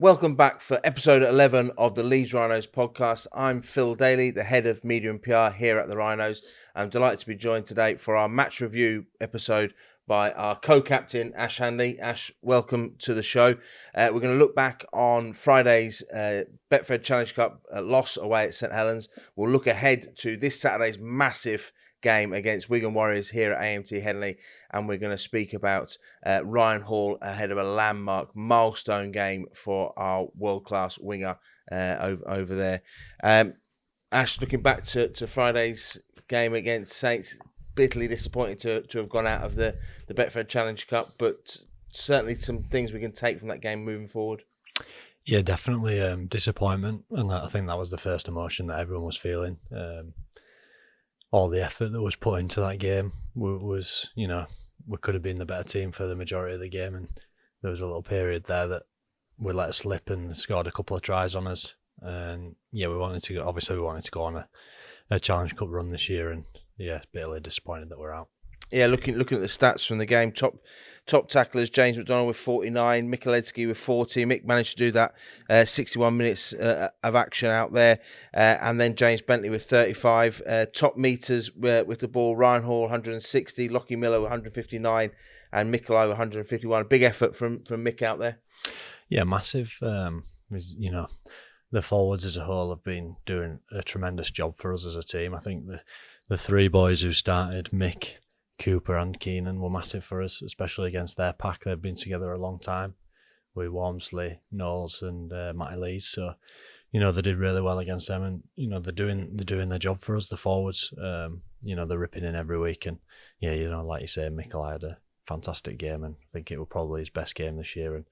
Welcome back for episode 11 of the Leeds Rhinos podcast. I'm Phil Daly, the head of media and PR here at the Rhinos. I'm delighted to be joined today for our match review episode by our co-captain, Ash Handley. Ash, welcome to the show. We're going to look back on Friday's Betfred Challenge Cup loss away at St Helens. We'll look ahead to this Saturday's massive game against Wigan Warriors here at AMT Headingley, and we're going to speak about Ryan Hall ahead of a landmark milestone game for our world-class winger over there. Ash, looking back to Friday's game against Saints, bitterly disappointed to have gone out of the Betfred Challenge Cup, but certainly some things we can take from that game moving forward. Yeah, definitely disappointment, and I think that was the first emotion that everyone was feeling. All the effort that was put into that game was, we could have been the better team for the majority of the game, and there was a little period there that we let slip and scored a couple of tries on us. And yeah, we wanted to go on a Challenge Cup run this year, and yeah, bitterly disappointed that we're out. Yeah, looking at the stats from the game, top tacklers, James McDonald with 49, Michalewski with 40. Mick managed to do that 61 minutes of action out there. And then James Bentley with 35. Top meters with the ball, Ryan Hall 160, Lachie Miller 159, and Mikolai 151. A big effort from Mick out there. Yeah, massive. The forwards as a whole have been doing a tremendous job for us as a team. I think the three boys who started, Mick, Cooper and Keenan, were massive for us, especially against their pack. They've been together a long time with Walmsley, Knowles and Matty Lees. So, they did really well against them, and, they're doing their job for us, the forwards. They're ripping in every week, and like you say, Mikolai had a fantastic game, and I think it was probably his best game this year, and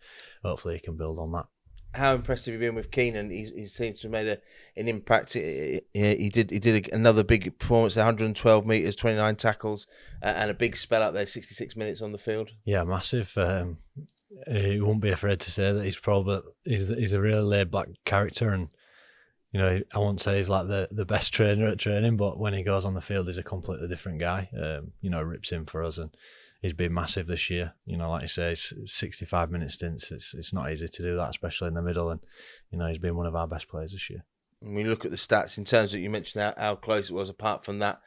hopefully he can build on that. How impressed have you been with Keenan? He seems to have made an impact. He did another big performance, 112 metres, 29 tackles, and a big spell up there, 66 minutes on the field. Yeah, massive. He won't be afraid to say that he's a really laid-back character, and I won't say he's like the best trainer at training, but when he goes on the field, he's a completely different guy. Rips in for us, and he's been massive this year. Like you say, 65-minute stints. It's not easy to do that, especially in the middle. And he's been one of our best players this year. When we look at the stats in terms of, you mentioned how close it was apart from that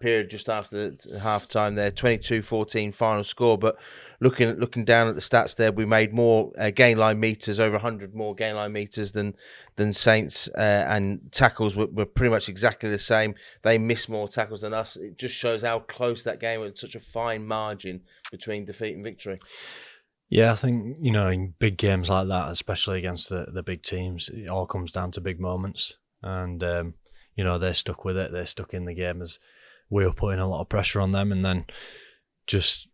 period just after the half time there, 22-14 final score. But looking down at the stats there, we made more gain line meters, over 100 more gain line meters than Saints, and tackles were pretty much exactly the same. They missed more tackles than us. It just shows how close that game was, such a fine margin between defeat and victory. Yeah, I think, in big games like that, especially against the big teams, it all comes down to big moments. And, they're stuck with it. They're stuck in the game as we were putting a lot of pressure on them. And then just,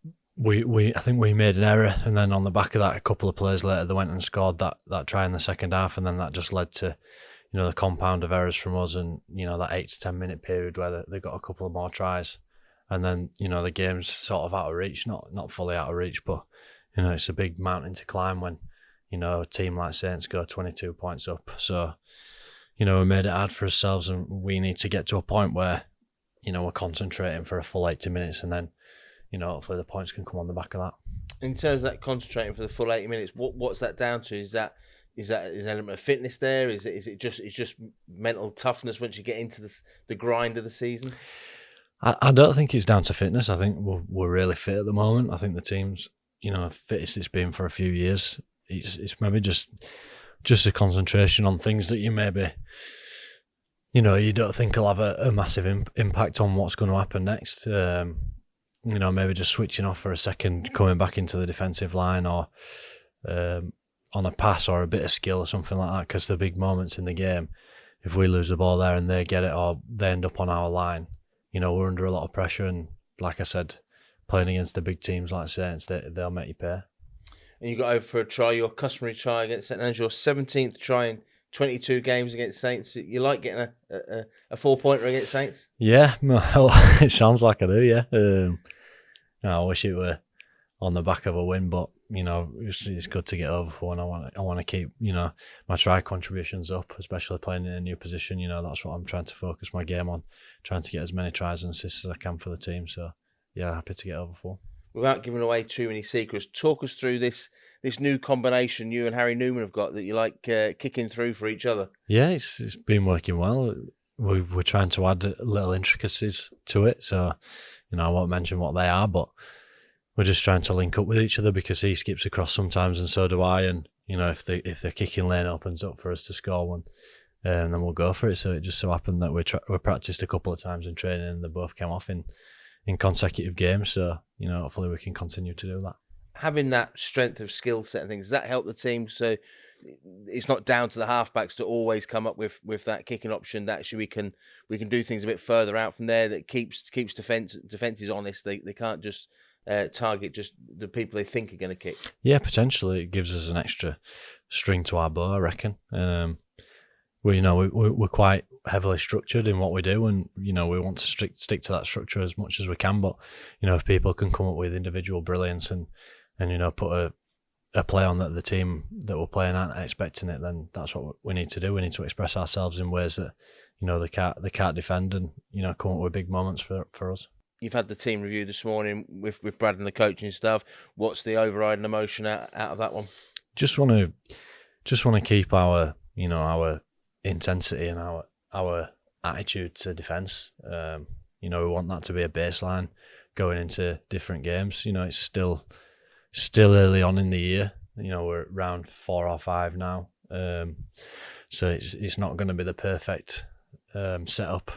I think we made an error. And then on the back of that, a couple of plays later, they went and scored that try in the second half. And then that just led to, the compound of errors from us and, that 8 to 10 minute period where they got a couple of more tries. And then, the game's sort of out of reach, not fully out of reach, but it's a big mountain to climb when, a team like Saints go 22 points up. So, we made it hard for ourselves, and we need to get to a point where, we're concentrating for a full 80 minutes, and then, hopefully the points can come on the back of that. In terms of that concentrating for the full 80 minutes, what's that down to? Is there an element of fitness there? Is it just mental toughness once you get into the grind of the season? I don't think it's down to fitness. I think we're really fit at the moment. I think the team's fittest it's been for a few years. It's maybe just a concentration on things that you maybe, you don't think will have a massive impact on what's going to happen next. Maybe just switching off for a second, coming back into the defensive line, or on a pass or a bit of skill or something like that. Because the big moments in the game, if we lose the ball there and they get it, or they end up on our line, we're under a lot of pressure. And like I said, playing against the big teams like Saints, they'll make you pay. And you got over for a try, your customary try against St Helens, your 17th try in 22 games against Saints. You like getting a 4-pointer against Saints? Yeah, well, it sounds like I do, yeah. I wish it were on the back of a win, but, it's good to get over for one. I want to keep, my try contributions up, especially playing in a new position. That's what I'm trying to focus my game on, trying to get as many tries and assists as I can for the team. So, yeah, happy to get over for. without giving away too many secrets, talk us through this new combination you and Harry Newman have got that you like kicking through for each other. Yeah, it's been working well. We're trying to add little intricacies to it, so I won't mention what they are, but we're just trying to link up with each other because he skips across sometimes and so do I, and if the kicking lane opens up for us to score one, then we'll go for it. So it just so happened that we practiced a couple of times in training and they both came off in consecutive games, so hopefully we can continue to do that. Having that strength of skill set and things, does that help the team? So it's not down to the halfbacks to always come up with that kicking option. That actually we can do things a bit further out from there. That keeps defenses honest. They can't just target just the people they think are going to kick. Yeah, potentially it gives us an extra string to our bow, I reckon. We're quite heavily structured in what we do, and we want to stick to that structure as much as we can. But if people can come up with individual brilliance and put a play on that the team that we're playing aren't expecting it, then that's what we need to do. We need to express ourselves in ways that they can't defend, and come up with big moments for us. You've had the team review this morning with Brad and the coaching staff. What's the overriding emotion out of that one? Just want to keep our our intensity and our attitude to defence. We want that to be a baseline going into different games. It's still early on in the year. We're at round 4 or 5 now, so it's not going to be the perfect setup,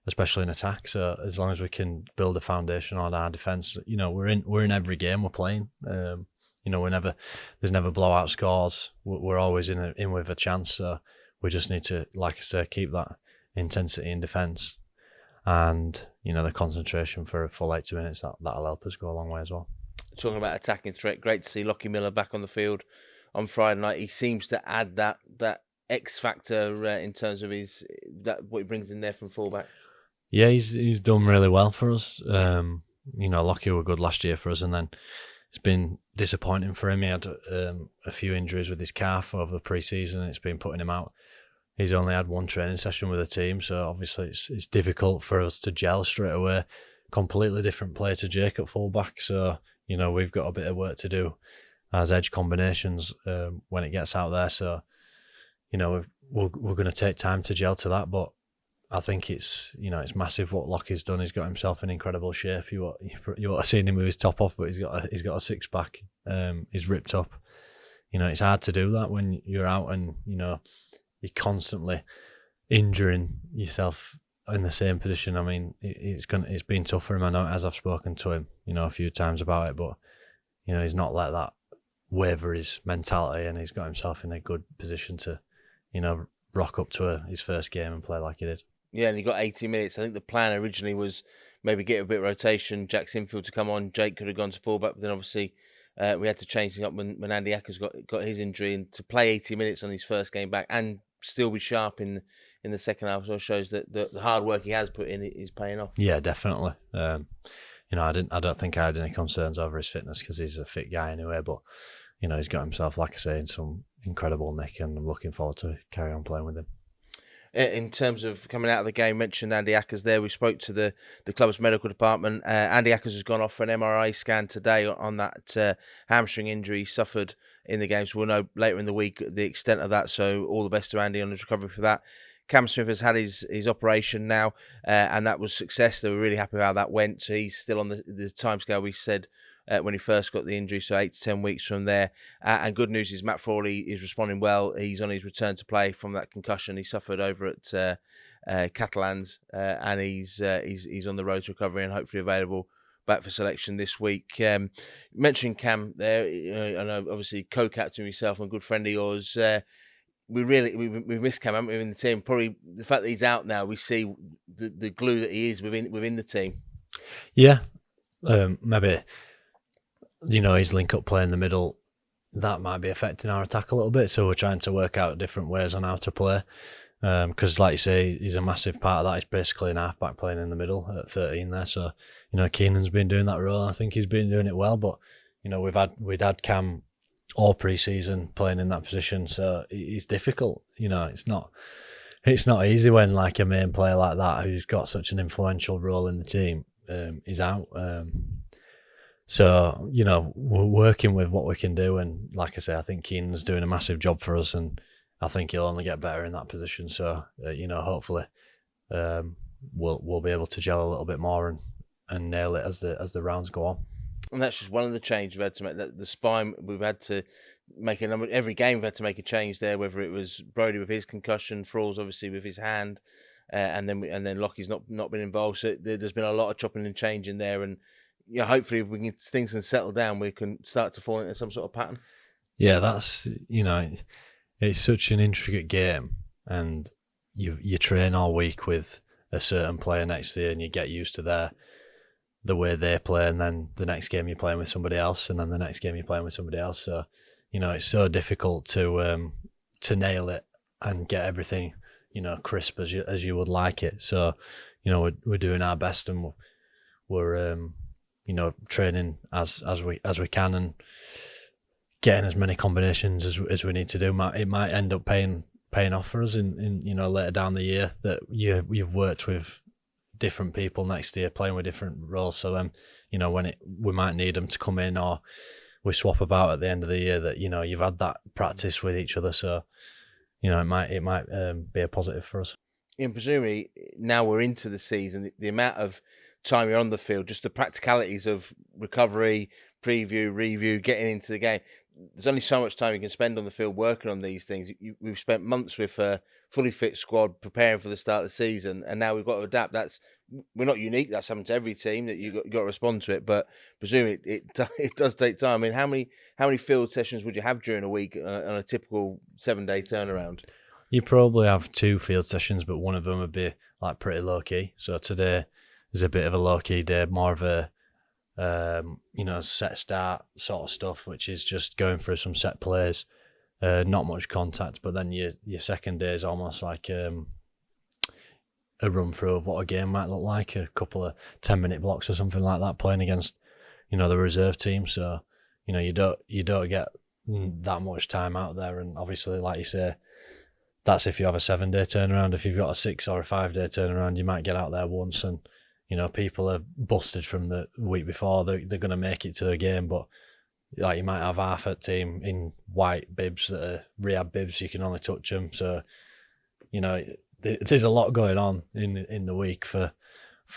especially in attack. So as long as we can build a foundation on our defence, we're in every game we're playing. There's never blowout scores. We're always in with a chance. So we just need to, like I say, keep that intensity in defence, and the concentration for a full 80 minutes. That'll help us go a long way as well. Talking about attacking threat, great to see Lachie Miller back on the field on Friday night. He seems to add that X factor in terms of what he brings in there from fullback. Yeah, he's done really well for us. Lachie were good last year for us, and then it's been disappointing for him. He had a few injuries with his calf over the pre-season. It's been putting him out. He's only had one training session with the team, so obviously it's difficult for us to gel straight away. Completely different player to Jake at fullback, so we've got a bit of work to do as edge combinations when it gets out there. So we're going to take time to gel to that, but I think it's massive what Lachie's done. He's got himself in incredible shape. You won't have seen him with his top off, but he's got a six pack. He's ripped up. It's hard to do that when you're out and you're constantly injuring yourself in the same position. I mean, it's been tough for him. I know as I've spoken to him, a few times about it, but he's not let that waver his mentality, and he's got himself in a good position to, rock up to his first game and play like he did. Yeah, and he got 80 minutes. I think the plan originally was maybe get a bit of rotation, Jack Sinfield to come on. Jake could have gone to fullback, but then obviously we had to change things up when Andy Ackers got his injury, and to play 80 minutes on his first game back and still be sharp in the second half, so shows that the hard work he has put in is paying off. Yeah, definitely. I don't think I had any concerns over his fitness because he's a fit guy anyway. But he's got himself, like I say, in some incredible nick, and I'm looking forward to carry on playing with him. In terms of coming out of the game, mentioned Andy Ackers there. We spoke to the club's medical department. Andy Ackers has gone off for an MRI scan today on that hamstring injury he suffered in the game. So we'll know later in the week the extent of that. So all the best to Andy on his recovery for that. Cam Smith has had his operation now, and that was success. They were really happy with how that went. So he's still on the timescale we said when he first got the injury, so 8 to 10 weeks from there. And good news is Matt Frawley is responding well. He's on his return to play from that concussion he suffered over at Catalans, and he's on the road to recovery and hopefully available back for selection this week. Mentioning Cam there, I know obviously co-captain yourself and a good friend of yours. We've missed Cam, haven't we, in the team? Probably the fact that he's out now, we see the glue that he is within the team. Yeah, maybe his link-up play in the middle, that might be affecting our attack a little bit. So we're trying to work out different ways on how to play. Because, like you say, he's a massive part of that. He's basically an half-back playing in the middle at 13 there. So, Keenan's been doing that role. I think he's been doing it well. But, we'd had Cam all pre-season playing in that position. So it's difficult. It's not easy when like a main player like that, who's got such an influential role in the team, is out. So, we're working with what we can do. And like I say, I think Keenan's doing a massive job for us, and I think he'll only get better in that position. So, hopefully we'll be able to gel a little bit more and nail it as the rounds go on. And that's just one of the changes we've had to make. The spine, we've had to make a number. Every game we've had to make a change there. Whether it was Brodie with his concussion, Fralls obviously with his hand, and then Lachie's not been involved. So there's been a lot of chopping and changing there. And hopefully if things can settle down, we can start to fall into some sort of pattern. Yeah, that's it's such an intricate game, and you train all week with a certain player next to you, and you get used to the way they play, and then the next game you're playing with somebody else, and then the next game you're playing with somebody else. So it's so difficult to nail it and get everything crisp as you would like it. So we're doing our best, and we're training as we can, and getting as many combinations as we need to do. It might end up paying off for us in later down the year, that you've worked with different people next year playing with different roles. So then when we might need them to come in, or we swap about at the end of the year, that you've had that practice with each other. So it might be a positive for us. And presumably now we're into the season, the amount of time you're on the field, just the practicalities of recovery, preview, review, getting into the game. There's only so much time you can spend on the field working on these things. We've spent months with a fully fit squad preparing for the start of the season, and now we've got to adapt. We're not unique. That's happened to every team, that you've got to respond to it. But presumably it does take time. I mean, how many field sessions would you have during a week on a typical 7-day turnaround? You probably have 2 field sessions, but one of them would be like pretty low key. So today is a bit of a low key day, more of a set start sort of stuff, which is just going through some set plays, not much contact. But then your second day is almost like a run through of what a game might look like, a couple of 10-minute blocks or something like that, playing against the reserve team. So you don't get that much time out there. And obviously, like you say, that's if you have a 7-day turnaround. If you've got a 6 or a 5-day turnaround, you might get out there once, and people are busted from the week before. They're going to make it to the game, but you might have half a team in white bibs that are rehab bibs. You can only touch them. So, there's a lot going on in the week for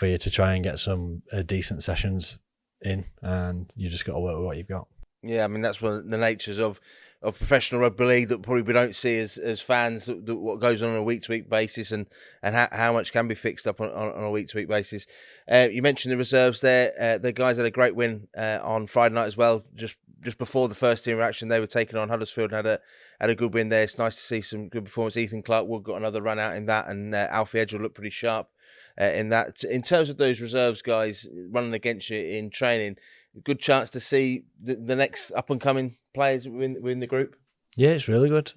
you to try and get some decent sessions in, and you just got to work with what you've got. Yeah, I mean, that's one of the natures of professional rugby league that probably we don't see as fans, what goes on a week-to-week basis, and how much can be fixed up on a week-to-week basis. You mentioned the reserves there. The guys had a great win on Friday night as well. Just before the first team reaction, they were taking on Huddersfield and had a good win there. It's nice to see some good performance. Ethan Clark-Wood got another run out in that, and Alfie Edgell looked pretty sharp in that. In terms of those reserves guys running against you in training, good chance to see the next up-and-coming players within the group? Yeah, it's really good.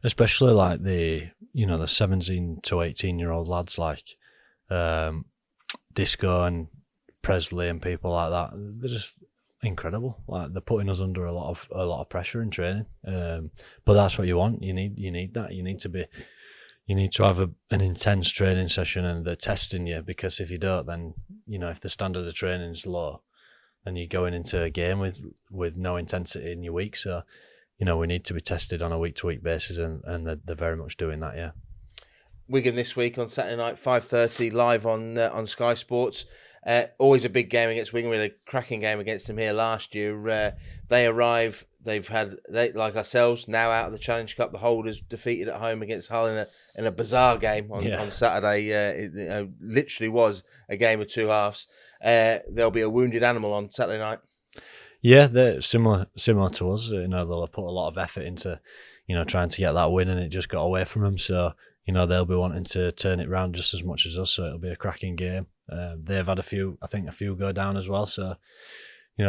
Especially like the 17 to 18-year-old lads like Disco and Presley and people like that. They're just incredible. Like, they're putting us under a lot of pressure in training. But that's what you want. You need that. You need to have an intense training session, and they're testing you, because if you don't, then if the standard of training is low, then you're going into a game with no intensity in your week. So we need to be tested on a week-to-week basis, and they're very much doing that. Yeah. Wigan this week on Saturday night, 5:30 live on Sky Sports. Always a big game against Wigan. We had a cracking game against them here last year. They arrive. They like ourselves, now out of the Challenge Cup. The holders defeated at home against Hull in a bizarre game on Saturday. It literally was a game of two halves. There'll be a wounded animal on Saturday night. Yeah, they're similar to us. They'll put a lot of effort into trying to get that win, and it just got away from them. So they'll be wanting to turn it round just as much as us. So it'll be a cracking game. They've had a few go down as well. So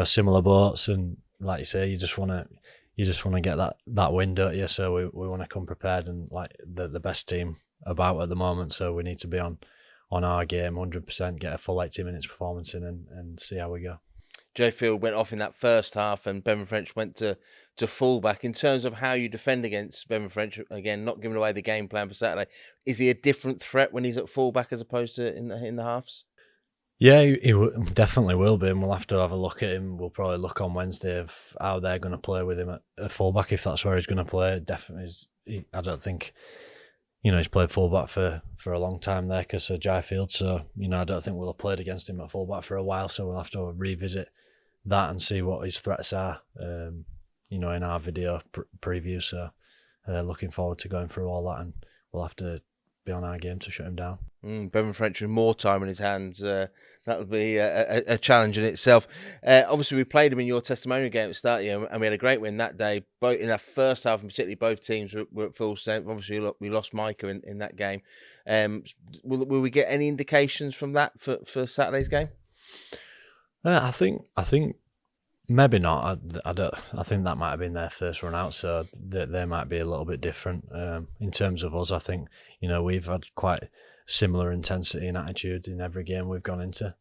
similar boats, and like you say, you just want to get that win, don't you? So we want to come prepared, and like the best team about at the moment. So we need to be on our game 100%, get a full 80 minutes performance in, and see how we go. Jay Field went off in that first half, and Bevan French went to fullback. In terms of how you defend against Bevan French, again, not giving away the game plan for Saturday, is he a different threat when he's at fullback as opposed to in the halves? Yeah, he definitely will be, and we'll have to have a look at him. We'll probably look on Wednesday of how they're going to play with him at fullback, if that's where he's going to play. Definitely, I don't think, he's played fullback for a long time there because of Jai Field, so, I don't think we'll have played against him at fullback for a while, so we'll have to revisit that and see what his threats are, in our video preview, so looking forward to going through all that, and we'll have to be on our game to shut him down. Bevan French with more time in his hands, that would be a challenge in itself. Obviously, we played him in your testimonial game at the start of the year, and we had a great win that day. Both in that first half, and particularly both teams were at full strength. Obviously, we lost Micah in that game. Will we get any indications from that for Saturday's game? I think maybe not. I think that might have been their first run out, so they might be a little bit different. In terms of us, I think we've had quite similar intensity and attitude in every game we've gone into.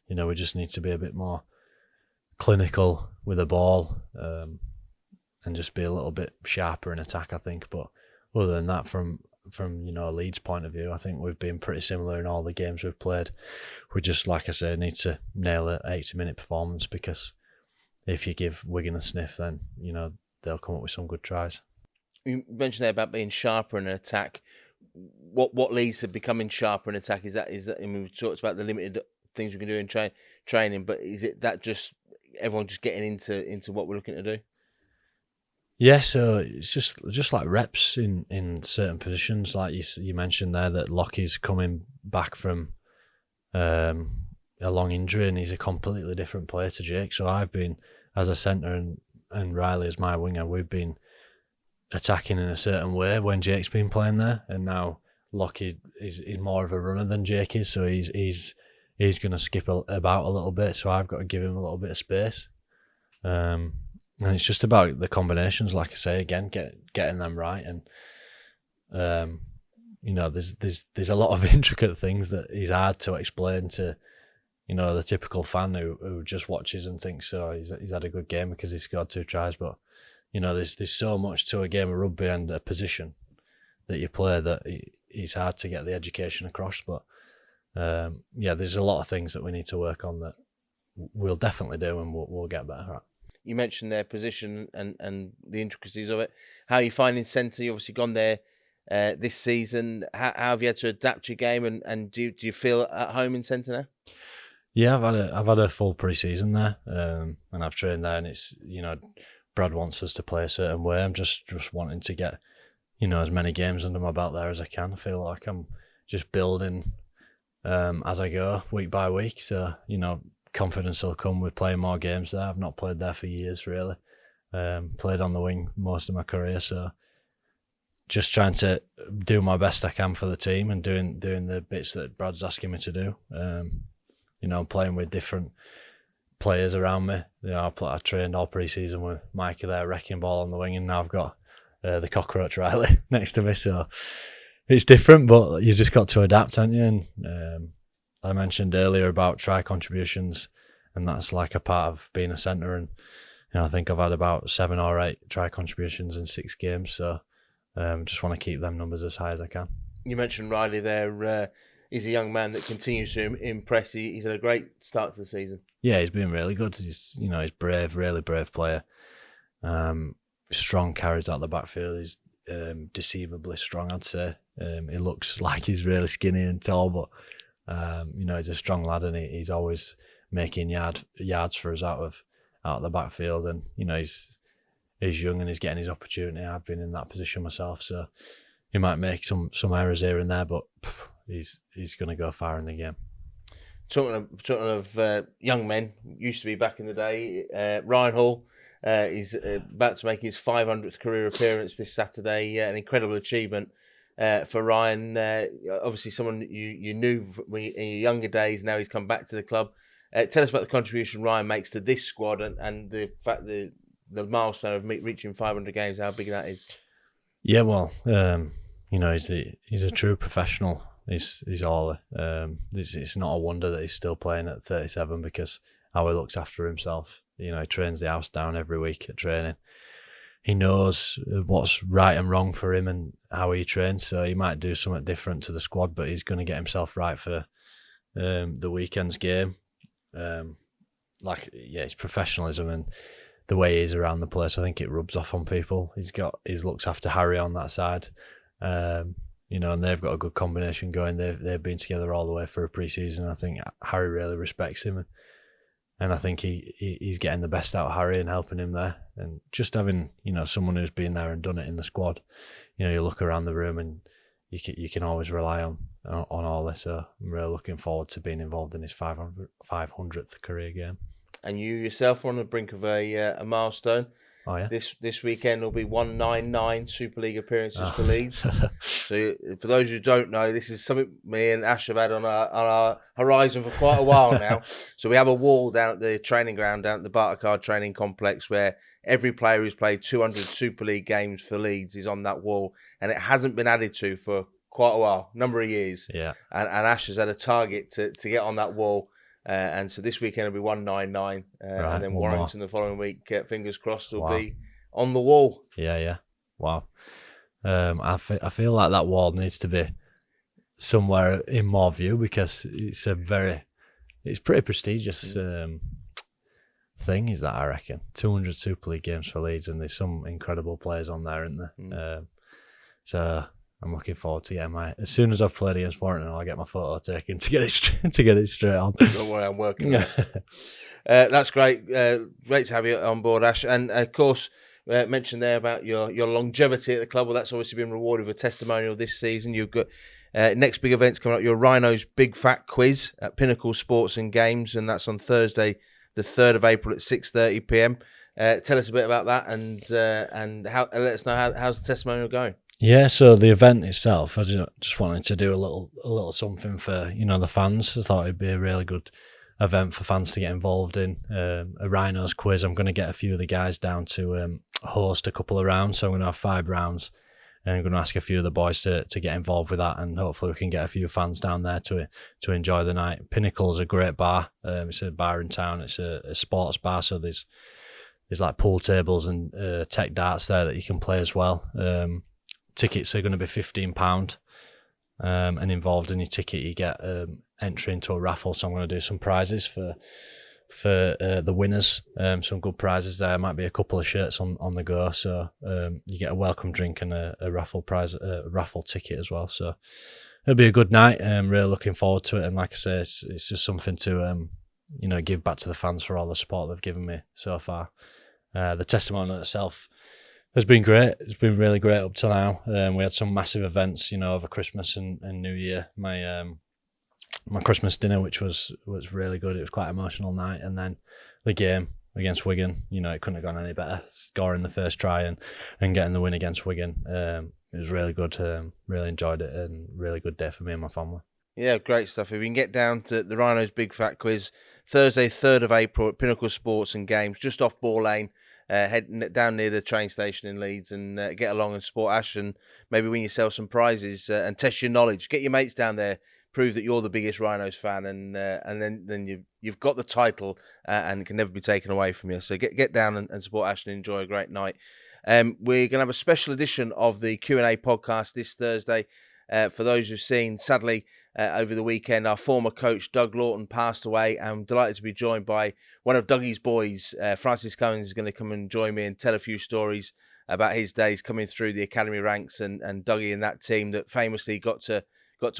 We just need to be a bit more clinical with the ball, and just be a little bit sharper in attack, I think. But other than that, from Leeds' point of view, I think we've been pretty similar in all the games we've played. We just, like I say, need to nail an 80-minute performance, because if you give Wigan a sniff, then they'll come up with some good tries. You mentioned there about being sharper in an attack. What leads to becoming sharper in attack? Is that? I mean, we've talked about the limited things we can do in training, but is it that just everyone just getting into what we're looking to do? Yeah, so it's just like reps in certain positions, like you mentioned there, that Lachie's coming back from a long injury, and he's a completely different player to Jake. So I've been, as a centre, and Riley as my winger, we've been attacking in a certain way when Jake's been playing there, and now Lachie is more of a runner than Jake is, so he's going to skip about a little bit, so I've got to give him a little bit of space. And it's just about the combinations, like I say, again, getting them right. And there's a lot of intricate things that is hard to explain to the typical fan who just watches and thinks, so he's had a good game because he scored 2 tries. But there's so much to a game of rugby and a position that you play that it's hard to get the education across. But there's a lot of things that we need to work on that we'll definitely do, and we'll get better at. You mentioned their position and the intricacies of it. How are you finding centre? You've obviously gone there this season. How have you had to adapt your game, and do you feel at home in centre now? Yeah, I've had a full pre-season there, and I've trained there, and it's Brad wants us to play a certain way. I'm just wanting to get as many games under my belt there as I can. I feel like I'm just building as I go, week by week. So confidence will come with playing more games there. I've not played there for years, really. Played on the wing most of my career, so just trying to do my best I can for the team, and doing the bits that Brad's asking me to do. Playing with different players around me. I trained all pre-season with Micah there, wrecking ball on the wing, and now I've got the cockroach Riley next to me, so it's different, but you just got to adapt, haven't you? And I mentioned earlier about try contributions, and that's like a part of being a centre. And I think I've had about 7 or 8 try contributions in 6 games, so just want to keep them numbers as high as I can. You mentioned Riley there. He's a young man that continues to impress. He's had a great start to the season. Yeah, he's been really good. He's brave, really brave player. Strong carries out the backfield. He's deceivably strong, I'd say. He looks like he's really skinny and tall, but he's a strong lad, and he's always making yards for us out of the backfield. And he's young and he's getting his opportunity. I've been in that position myself, so he might make some errors here and there, but he's going to go far in the game. Talking of young men, used to be back in the day. Ryan Hall is about to make his 500th career appearance this Saturday. An incredible achievement for Ryan. Obviously, someone you knew in your younger days. Now he's come back to the club. Tell us about the contribution Ryan makes to this squad, and the fact that the milestone of reaching 500 games. How big that is. Yeah, well, he's a true professional. He's all. It's not a wonder that he's still playing at 37, because how he looks after himself. He trains the house down every week at training. He knows what's right and wrong for him and how he trains. So he might do something different to the squad, but he's going to get himself right for the weekend's game. His professionalism and the way he's around the place, I think it rubs off on people. He looks after Harry on that side, and they've got a good combination going. They've been together all the way for a pre-season. I think Harry really respects him, and I think he's getting the best out of Harry and helping him there. And just having someone who's been there and done it in the squad, you look around the room and you can always rely on all this. So I'm really looking forward to being involved in his 500th career game. And you yourself are on the brink of a milestone. Oh yeah. This weekend will be 199 Super League appearances for Leeds. So for those who don't know, this is something me and Ash have had on our horizon for quite a while now. So we have a wall down at the training ground, down at the Bartercard training complex, where every player who's played 200 Super League games for Leeds is on that wall, and it hasn't been added to for quite a while, number of years. Yeah. And Ash has had a target to get on that wall. And so this weekend will be 199, and then Warrington the following week, fingers crossed, will be on the wall. Yeah. Wow. I feel like that wall needs to be somewhere in more view, because it's pretty prestigious thing, is that, I reckon. 200 Super League games for Leeds, and there's some incredible players on there, isn't there? So I'm looking forward to getting as soon as I've played against Warrington, I'll get my photo taken to get it straight on. Don't worry, I'm working on it. That's great. Great to have you on board, Ash. And of course, mentioned there about your longevity at the club. Well, that's obviously been rewarded with a testimonial this season. You've got next big events coming up. Your Rhinos Big Fat Quiz at Pinnacle Sports and Games, and that's on Thursday, the 3rd of April at 6:30 p.m. Tell us a bit about that, and how. Let us know how's the testimonial going. Yeah, so the event itself, I just wanted to do a little something for the fans. I thought it'd be a really good event for fans to get involved in. A Rhinos quiz. I'm going to get a few of the guys down to host a couple of rounds. So I'm going to have 5 rounds, and I'm going to ask a few of the boys to get involved with that, and hopefully we can get a few fans down there to enjoy the night. Pinnacle's a great bar. It's a bar in town. It's a sports bar, so there's like pool tables and tech darts there that you can play as well. Tickets are going to be £15, and involved in your ticket you get entry into a raffle. So I'm going to do some prizes for the winners. Some good prizes there. Might be a couple of shirts on the go. So you get a welcome drink and a raffle prize, a raffle ticket as well. So it'll be a good night. Really looking forward to it. And like I say, it's just something to give back to the fans for all the support they've given me so far. The testimonial itself has been great. It's been really great up till now. We had some massive events, over Christmas and New Year. My Christmas dinner, which was really good. It was quite an emotional night. And then the game against Wigan, it couldn't have gone any better. Scoring the first try and getting the win against Wigan. It was really good. Really enjoyed it, and really good day for me and my family. Yeah, great stuff. If you can get down to the Rhinos Big Fat Quiz, Thursday, 3rd of April at Pinnacle Sports and Games, just off Ball Lane. Head down near the train station in Leeds, and get along and support Ash, and maybe win yourself some prizes and test your knowledge. Get your mates down there, prove that you're the biggest Rhinos fan, and then you've got the title and it can never be taken away from you. So get down and support Ash and enjoy a great night. We're going to have a special edition of the Q&A podcast this Thursday. For those who've seen, sadly, over the weekend, our former coach, Doug Lawton, passed away. I'm delighted to be joined by one of Dougie's boys. Francis Cummins is going to come and join me and tell a few stories about his days coming through the academy ranks, and Dougie and that team that famously got to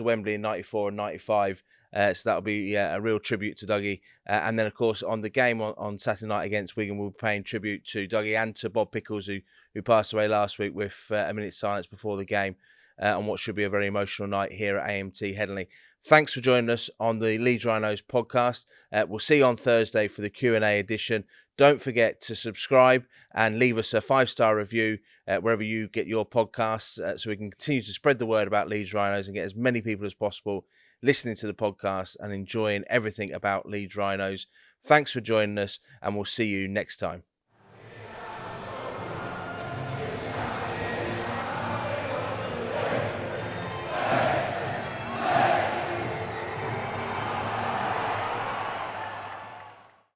Wembley in 94 and 95. So that'll be a real tribute to Dougie. And then, of course, on the game on Saturday night against Wigan, we'll be paying tribute to Dougie and to Bob Pickles, who passed away last week, with a minute's silence before the game. On what should be a very emotional night here at AMT Headingley. Thanks for joining us on the Leeds Rhinos podcast. We'll see you on Thursday for the Q&A edition. Don't forget to subscribe and leave us a 5-star review wherever you get your podcasts, so we can continue to spread the word about Leeds Rhinos and get as many people as possible listening to the podcast and enjoying everything about Leeds Rhinos. Thanks for joining us, and we'll see you next time.